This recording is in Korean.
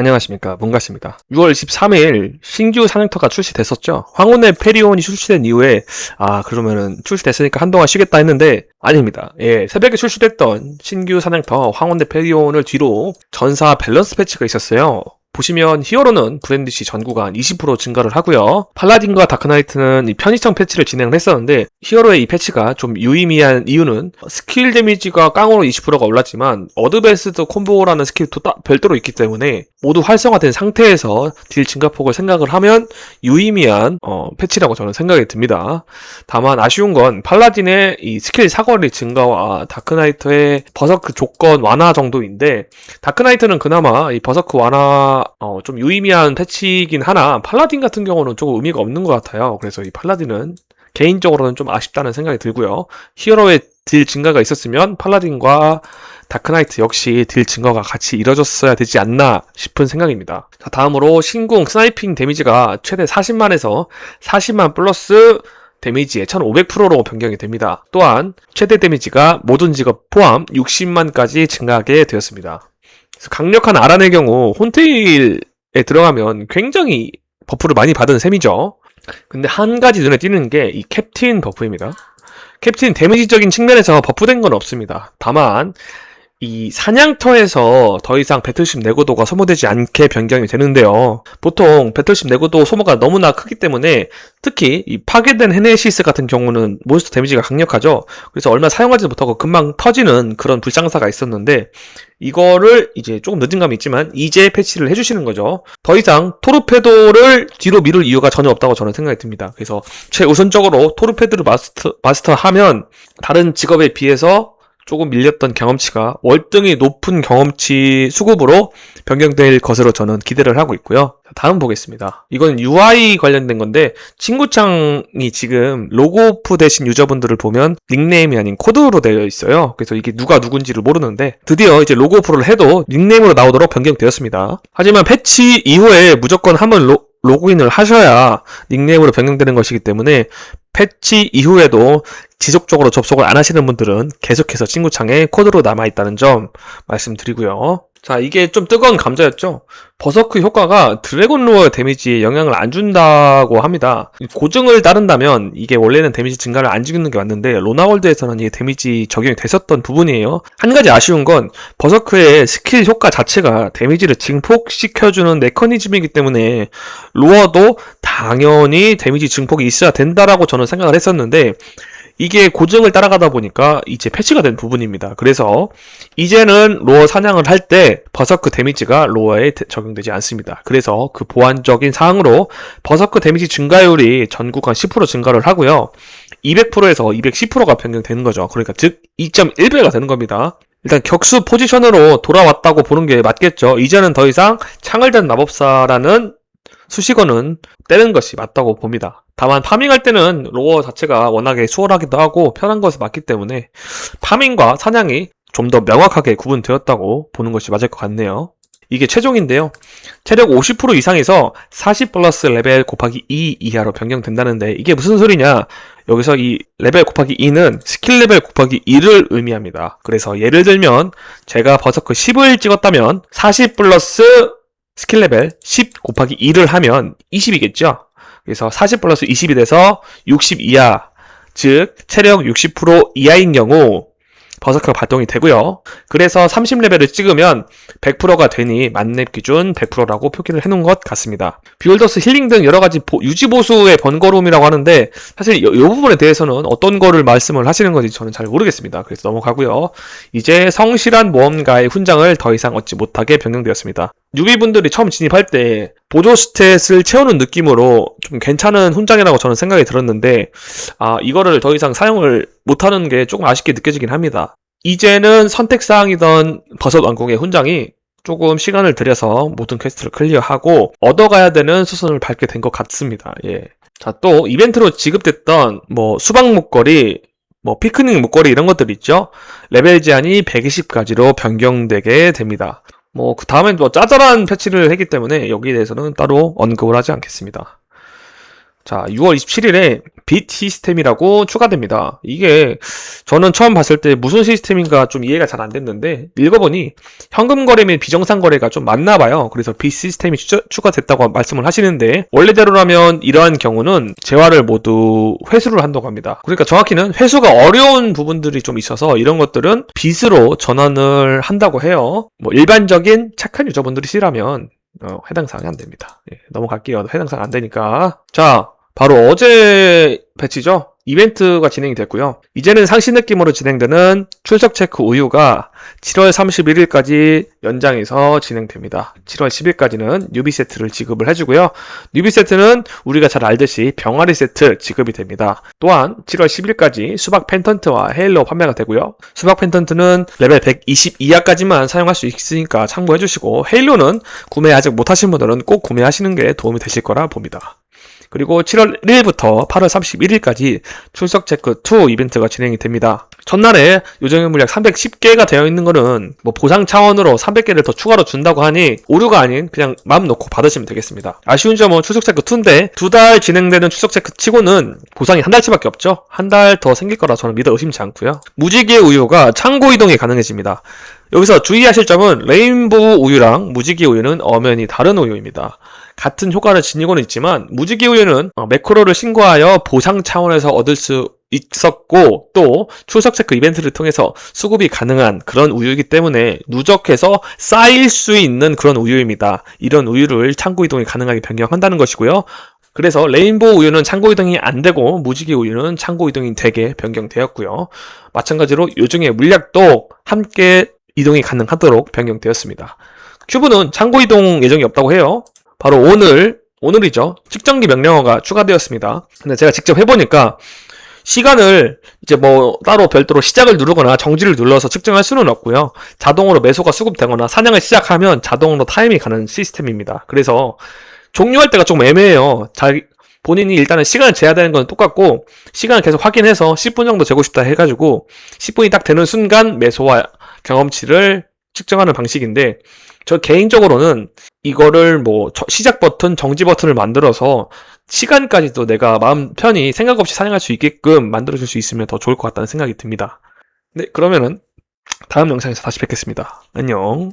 안녕하십니까, 문가십니다. 6월 13일 신규 사냥터가 출시됐었죠. 황혼의 페리온이 출시된 이후에 그러면은 출시됐으니까 한동안 쉬겠다 했는데 아닙니다. 새벽에 출시됐던 신규 사냥터 황혼의 페리온을 뒤로 전사 밸런스 패치가 있었어요. 보시면 히어로는 브랜디시 전구간 20% 증가를 하고요. 팔라딘과 다크나이트는 이 편의성 패치를 진행을 했었는데 히어로의 이 패치가 좀 유의미한 이유는 스킬 데미지가 깡으로 20%가 올랐지만 어드밴스드 콤보라는 스킬도 별도로 있기 때문에 모두 활성화된 상태에서 딜 증가폭을 생각을 하면 유의미한 패치라고 저는 생각이 듭니다. 다만 아쉬운 건 팔라딘의 이 스킬 사거리 증가와 다크나이트의 버서크 조건 완화 정도인데, 다크나이트는 그나마 이 버서크 완화 좀 유의미한 패치이긴 하나 팔라딘 같은 경우는 조금 의미가 없는 것 같아요. 그래서 이 팔라딘은 개인적으로는 좀 아쉽다는 생각이 들고요. 히어로의 딜 증가가 있었으면 팔라딘과 다크나이트 역시 딜 증가가 같이 이뤄졌어야 되지 않나 싶은 생각입니다. 자, 다음으로 신궁 스나이핑 데미지가 최대 40만에서 40만 플러스 데미지의 1500%로 변경이 됩니다. 또한 최대 데미지가 모든 직업 포함 60만까지 증가하게 되었습니다. 강력한 아란의 경우 혼테일에 들어가면 굉장히 버프를 많이 받은 셈이죠. 근데 한 가지 눈에 띄는 게 이 캡틴 버프입니다. 캡틴 데미지적인 측면에서 버프된 건 없습니다. 다만 이 사냥터에서 더 이상 배틀쉽 내구도가 소모되지 않게 변경이 되는데요. 보통 배틀쉽 내구도 소모가 너무나 크기 때문에 특히 이 파괴된 헤네시스 같은 경우는 몬스터 데미지가 강력하죠. 그래서 얼마 사용하지 못하고 금방 터지는 그런 불상사가 있었는데, 이거를 이제 조금 늦은 감이 있지만 이제 패치를 해주시는 거죠. 더 이상 토르페도를 뒤로 미룰 이유가 전혀 없다고 저는 생각이 듭니다. 그래서 최우선적으로 토르페도를 마스터하면 다른 직업에 비해서 조금 밀렸던 경험치가 월등히 높은 경험치 수급으로 변경될 것으로 저는 기대를 하고 있고요. 다음 보겠습니다. 이건 UI 관련된 건데, 친구창이 지금 로고오프 되신 유저분들을 보면 닉네임이 아닌 코드로 되어 있어요. 그래서 이게 누가 누군지를 모르는데 드디어 이제 로고오프를 해도 닉네임으로 나오도록 변경되었습니다. 하지만 패치 이후에 무조건 한번 로그인을 하셔야 닉네임으로 변경되는 것이기 때문에 패치 이후에도 지속적으로 접속을 안 하시는 분들은 계속해서 친구창에 코드로 남아있다는 점 말씀드리고요. 자, 이게 좀 뜨거운 감자였죠. 버서크 효과가 드래곤 로어 데미지에 영향을 안 준다고 합니다. 고증을 따른다면 이게 원래는 데미지 증가를 안 주는 게 맞는데 로나월드에서는 이게 데미지 적용이 됐었던 부분이에요. 한 가지 아쉬운 건 버서크의 스킬 효과 자체가 데미지를 증폭시켜주는 메커니즘이기 때문에 로어도 당연히 데미지 증폭이 있어야 된다라고 저는 생각을 했었는데, 이게 고증을 따라가다 보니까 이제 패치가 된 부분입니다. 그래서 이제는 로어 사냥을 할 때 버서크 데미지가 로어에 적용되지 않습니다. 그래서 그 보완적인 사항으로 버서크 데미지 증가율이 전 구간 10% 증가를 하고요. 200%에서 210%가 변경되는 거죠. 그러니까 즉 2.1배가 되는 겁니다. 일단 격수 포지션으로 돌아왔다고 보는 게 맞겠죠. 이제는 더 이상 창을 댄 마법사라는 수식어는 떼는 것이 맞다고 봅니다. 다만 파밍할 때는 로어 자체가 워낙에 수월하기도 하고 편한 것이 맞기 때문에 파밍과 사냥이 좀 더 명확하게 구분되었다고 보는 것이 맞을 것 같네요. 이게 최종인데요. 체력 50% 이상에서 40 플러스 레벨 곱하기 2 이하로 변경된다는데, 이게 무슨 소리냐? 여기서 이 레벨 곱하기 2는 스킬 레벨 곱하기 2를 의미합니다. 그래서 예를 들면 제가 버서크 10을 찍었다면 40 플러스 스킬 레벨 10 곱하기 2를 하면 20이겠죠? 그래서 40 플러스 20이 돼서 60 이하, 즉 체력 60% 이하인 경우 버서크가 발동이 되고요. 그래서 30레벨을 찍으면 100%가 되니 만렙 기준 100%라고 표기를 해놓은 것 같습니다. 뷰얼더스 힐링 등 여러가지 유지보수의 번거로움이라고 하는데, 사실 이 부분에 대해서는 어떤 거를 말씀을 하시는 건지 저는 잘 모르겠습니다. 그래서 넘어가고요. 이제 성실한 모험가의 훈장을 더 이상 얻지 못하게 변경되었습니다. 뉴비분들이 처음 진입할 때 보조 스탯을 채우는 느낌으로 좀 괜찮은 훈장이라고 저는 생각이 들었는데, 이거를 더 이상 사용을 못하는 게 조금 아쉽게 느껴지긴 합니다. 이제는 선택사항이던 버섯 왕국의 훈장이 조금 시간을 들여서 모든 퀘스트를 클리어하고 얻어가야 되는 수순을 밟게 된 것 같습니다. 자, 또 이벤트로 지급됐던 수박 목걸이, 피크닉 목걸이 이런 것들 있죠? 레벨 제한이 120까지로 변경되게 됩니다. 그 다음엔 짜잘한 패치를 했기 때문에 여기에 대해서는 따로 언급을 하지 않겠습니다. 자, 6월 27일에 빛 시스템이라고 추가됩니다. 이게 저는 처음 봤을 때 무슨 시스템인가 좀 이해가 잘 안 됐는데 읽어보니 현금 거래 및 비정상 거래가 좀 맞나 봐요. 그래서 빛 시스템이 추가됐다고 말씀을 하시는데 원래대로라면 이러한 경우는 재화를 모두 회수를 한다고 합니다. 그러니까 정확히는 회수가 어려운 부분들이 좀 있어서 이런 것들은 빛으로 전환을 한다고 해요. 뭐 일반적인 착한 유저분들이시라면 해당 사항이 안 됩니다. 예, 넘어갈게요. 해당 사항 안 되니까. 자, 바로 어제 배치죠. 이벤트가 진행이 됐고요. 이제는 상시 느낌으로 진행되는 출석 체크 우유가 7월 31일까지 연장해서 진행됩니다. 7월 10일까지는 뉴비 세트를 지급을 해주고요. 뉴비 세트는 우리가 잘 알듯이 병아리 세트 지급이 됩니다. 또한 7월 10일까지 수박 펜턴트와 헤일로 판매가 되고요. 수박 펜턴트는 레벨 120 이하까지만 사용할 수 있으니까 참고해주시고 헤일로는 구매 아직 못하신 분들은 꼭 구매하시는 게 도움이 되실 거라 봅니다. 그리고 7월 1일부터 8월 31일까지 출석 체크 2 이벤트가 진행이 됩니다. 첫날에 요정의 물약 310개가 되어 있는 거는 뭐 보상 차원으로 300개를 더 추가로 준다고 하니 오류가 아닌 그냥 마음 놓고 받으시면 되겠습니다. 아쉬운 점은 출석 체크 2인데 2달 진행되는 출석 체크 치고는 보상이 한 달치밖에 없죠. 한 달 더 생길 거라 저는 믿어 의심치 않고요. 무지개 우유가 창고 이동이 가능해집니다. 여기서 주의하실 점은 레인보우 우유랑 무지개 우유는 엄연히 다른 우유입니다. 같은 효과를 지니고는 있지만 무지개 우유는 매크로를 신고하여 보상 차원에서 얻을 수 있었고 또 출석 체크 이벤트를 통해서 수급이 가능한 그런 우유이기 때문에 누적해서 쌓일 수 있는 그런 우유입니다. 이런 우유를 창고 이동이 가능하게 변경한다는 것이고요. 그래서 레인보우 우유는 창고 이동이 안 되고 무지개 우유는 창고 이동이 되게 변경되었고요. 마찬가지로 요정의 물약도 함께 이동이 가능하도록 변경되었습니다. 큐브는 창고 이동 예정이 없다고 해요. 바로 오늘이죠. 측정기 명령어가 추가되었습니다. 근데 제가 직접 해보니까 시간을 이제 뭐 따로 별도로 시작을 누르거나 정지를 눌러서 측정할 수는 없고요. 자동으로 매소가 수급되거나 사냥을 시작하면 자동으로 타임이 가는 시스템입니다. 그래서 종료할 때가 좀 애매해요. 본인이 일단은 시간을 재야 되는 건 똑같고 시간을 계속 확인해서 10분 정도 재고 싶다 해가지고 10분이 딱 되는 순간 매소와 경험치를 측정하는 방식인데 저 개인적으로는 이거를 뭐 시작 버튼, 정지 버튼을 만들어서 시간까지도 내가 마음 편히 생각 없이 사용할 수 있게끔 만들어줄 수 있으면 더 좋을 것 같다는 생각이 듭니다. 네, 그러면은 다음 영상에서 다시 뵙겠습니다. 안녕.